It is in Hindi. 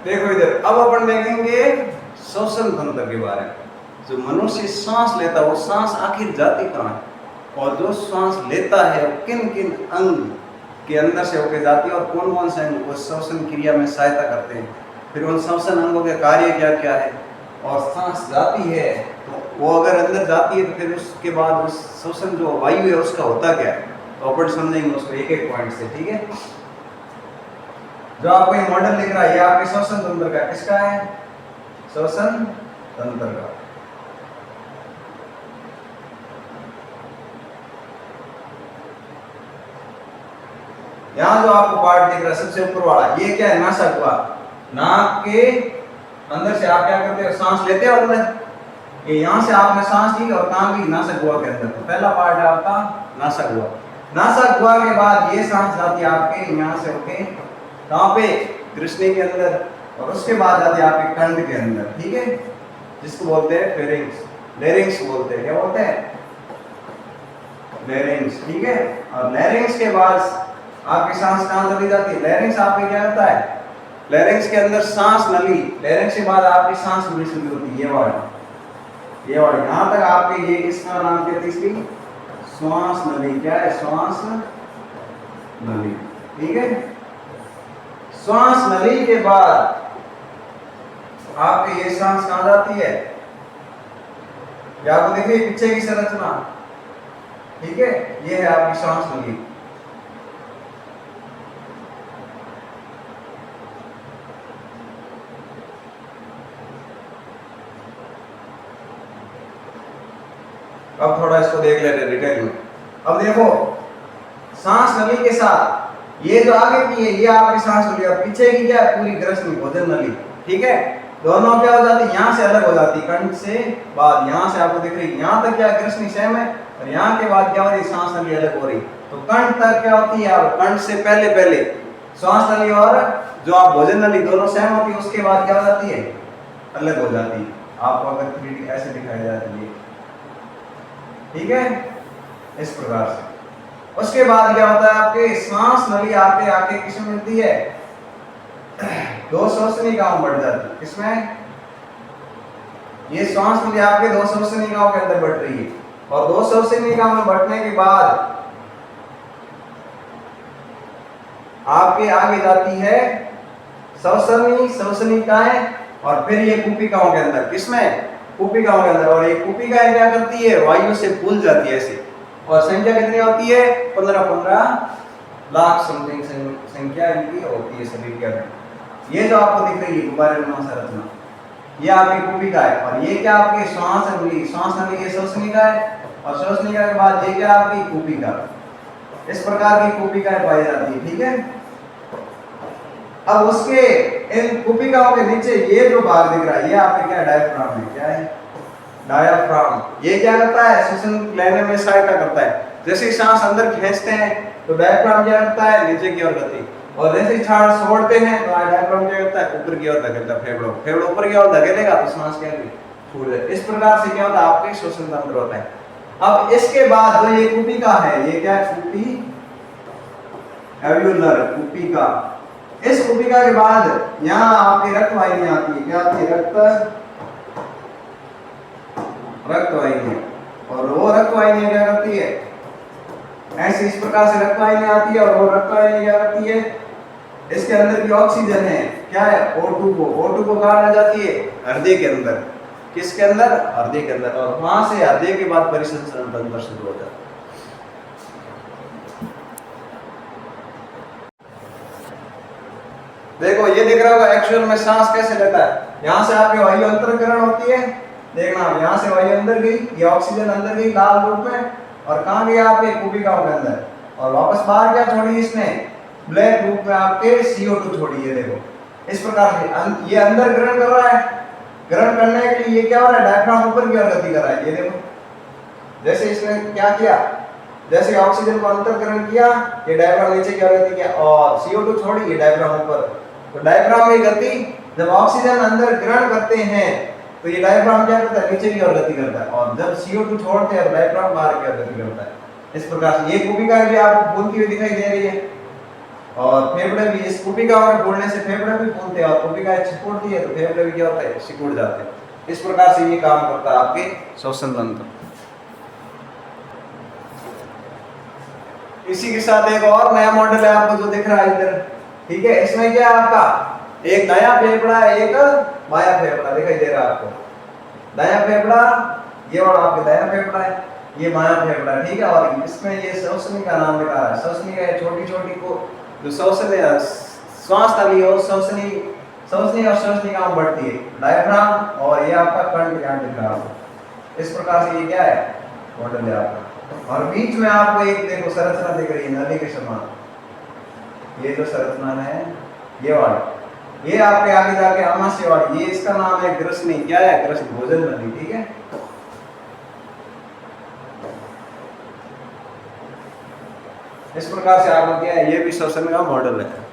देखो इधर, अब अपन देखेंगे श्वसन तंत्र के बारे में। जो मनुष्य सांस लेता है वो सांस आखिर जाती कहाँ है, और जो सांस लेता है वो किन किन अंग के अंदर से होकर जाती है, और कौन कौन से अंग उस श्वसन क्रिया में सहायता करते हैं, फिर उन श्वसन अंगों के कार्य क्या क्या है, और सांस जाती है तो वो अगर अंदर जाती है तो फिर उसके बाद उस श्वसन जो वायु है उसका होता क्या है, तो अपन समझेंगे उसको एक एक पॉइंट से। ठीक है, जो आपको ये मॉडल दिख रहा है ये आपके श्वसन तंत्र का, किसका है, श्वसन तंत्र का। यहाँ जो आपको पार्ट दिख रहा है सबसे ऊपर वाला, ये क्या है, नासक हुआ। नाक के अंदर से आप क्या करते हो, सांस लेते हो अंदर, ये यहाँ से आपने सांस ली और कहाँ की, नासक हुआ के अंदर। तो पहला पार्ट है आपका नासक हुआ। नासक हुआ के बाद ये सांस जाती है आपके यहाँ से होके कहाँ पे, कृष्ण के अंदर, और उसके बाद जाती है आपके कंठ के अंदर। ठीक है, जिसको बोलते हैं फेरिंग्स, लेरिंग्स बोलते हैं, क्या बोलते हैं, लेरिंग्स। ठीक है, और लेरिंग्स के बाद आपकी सांस कहाँ चली जाती है, लेरिंग्स आपके क्या करता है, लेरिंग्स के अंदर सांस नली, लेरिंग्स के बाद आपकी सांस नली शुरू होती है, ये वाली यहाँ तक आपके, ये किसका नाम क्या, तीसरी श्वास नली, क्या है, श्वास नली। ठीक है, श्वास नली के बाद आपके ये सांस कहाँ जाती है, ये आपको देखिए पीछे की संरचना। ठीक है, ये है आपकी श्वास नली। अब थोड़ा इसको देख लेते हैं डिटेल में। अब देखो, सांस नली के साथ ये जो आगे की है ये आपकी सांस नली, और पीछे की क्या है, पूरी ग्रसनी, भोजन नली। ठीक है, दोनों क्या हो जाती है, यहाँ से अलग हो जाती है, कंठ से बाद, यहाँ से आपको दिख रही है, यहाँ तक क्या ग्रसनी सेम है, और यहाँ के बाद क्या हो रही है, सांस नली अलग हो रही। तो कंठ तक क्या होती है, आप कंठ से पहले श्वास नली और जो आप भोजन नली दोनों सेम होती है, उसके बाद क्या हो जाती है, अलग हो जाती है। आपको अगर 3D ऐसे दिखाई जाती है, ठीक है, इस प्रकार से। उसके बाद क्या होता है, आपके सांस नली आके आके किसमें मिलती है, दो श्वसनिकाओं बढ़ जाती है। किसमें, ये सांस नली आपके दो श्वसनिकाओं के अंदर बढ़ रही है, और दो श्वसनिकाओं में बढ़ने के बाद आपके आगे जाती है श्वसनिकाएं, और फिर ये कुपिकाओं के अंदर, किसमें, कुपिकाओं के अंदर। और ये कुपिकाएं क्या करती है, वायु से फूल जाती है ऐसे, और संख्या कितनी होती है, 15 लाख समथिंग संख्या इनकी होती है शरीर के अंदर। ये जो आपको दिख रही है गुब्बारे में संरचना, ये आपकी कुपिका है, और ये क्या आपकी श्वास नली, श्वास नली ये श्वसनिका है, और श्वसनिका के बाद ये क्या आपकी कुपिका। इस प्रकार की कुपिकाएं पाई जाती है। ठीक है, अब उसके इन कुपिकाओं के नीचे ये जो भाग दिख रहा है ये आपके क्या, डायफ्राम है, क्या है, डायफ्राम। ये क्या करता है, श्वसन लेने में सहायता करता है। जैसे सांस अंदर खींचते हैं तो डायफ्राम क्या करता है, नीचे की ओर गति, और जैसे सांस छोड़ते हैं तो डायफ्राम क्या करता है, ऊपर की ओर धकेलता है, फेफड़ों ऊपर की ओर धकेलेगा तो सांस क्या छूट जाए। इस प्रकार से क्या होता है, आपके श्वसन तंत्र होता है। अब इसके बाद जो ये कुपिका है, ये क्या है, कुपी एल्वियोलर कुपिका। इस कुपिका के बाद यहाँ आपकी रक्त वाहिनी आती है, क्या आती है, रक्त वाहिनी, और वो रक्त वाहिनी क्या करती है, ऐसे इस प्रकार से रक्त वाहिनी आती है, और वो रक्त वाहिनी क्या करती है, इसके अंदर की ऑक्सीजन है, क्या है, O2 को कहाँ ले जाती है, हृदय के अंदर। किसके अंदर, हृदय के अंदर, और वहां से हृदय के बाद परिसंचरण तंत्र शुरू हो जाता है। देखो ये दिख रहा होगा एक्चुअल में सांस कैसे लेता है। यहाँ से आपकी वायु अंतर्ग्रहण होती है, देखना यहाँ से वायु अंदर गई, ये ऑक्सीजन अंदर गई लाल रूप में, और कहाँ गया आपके कुपिकाओं के अंदर, और वापस बाहर क्या छोड़ी इसने, ब्लैक रूप में आपके CO2 छोड़ी है। देखो इस प्रकार से ये अंदर ग्रहण कर रहा है, ग्रहण करने के लिए ये क्या हो रहा है, डायफ्राम ऊपर की ओर गति कर रहा है। ये देखो जैसे इसने क्या किया, जैसे ऑक्सीजन को अंतर ग्रहण किया, ये डायफ्राम नीचे की ओर गति किया, और CO2 छोड़ी, ये डायफ्राम ऊपर। तो डायफ्राम की गति, जब ऑक्सीजन अंदर ग्रहण करते हैं तो ये डायफ्राम क्या करता है, नीचे की ओर गति करता है, और जब CO2 छोड़ते हैं डायफ्राम बाहर की ओर गति करता है। इस प्रकार से ये कुपिका भी आपको फूलती हुई दिखाई दे रही है, और फेफड़े भी इस कुपिकाओं के फूलने से फेफड़े भी फूलते हैं, और कुपिकाएं सिकुड़ती है तो फेफड़े भी क्या होते हैं, सिकुड़ जाते हैं। इस प्रकार से ये काम करता है आपके श्वसन तंत्र। इसी के साथ एक और नया मॉडल है आपको जो दिख रहा है इधर, ठीक है। इसमें क्या है आपका एक नया फेफड़ा है, एक बायां फेफड़ा दिखाई दे रहा है आपको। दायां फेफड़ा ये वाला आपका दायां फेफड़ा है, ये बायां फेफड़ा है, ठीक है। और इसमें ये श्वसनी का नाम लिखा है, श्वसनी है छोटी छोटी को जो श्वसन श्वास नली और श्वसनी और श्वसनिका बढ़ती है, डायफ्राम और ये आपका कंठ यहाँ दिख रहा है। इस प्रकार से ये क्या है, मॉडल है आपका। और बीच में आपको एक देखो संरचना दिख रही है नली के समान, ये जो संरचना है ये वाली, ये आपके आगे जाके आमाशय वाली, ये इसका नाम है ग्रसनी। क्या है, ग्रसनी, भोजन नली, ठीक है। इस प्रकार से आपका क्या है, ये भी श्वसन का मॉडल है।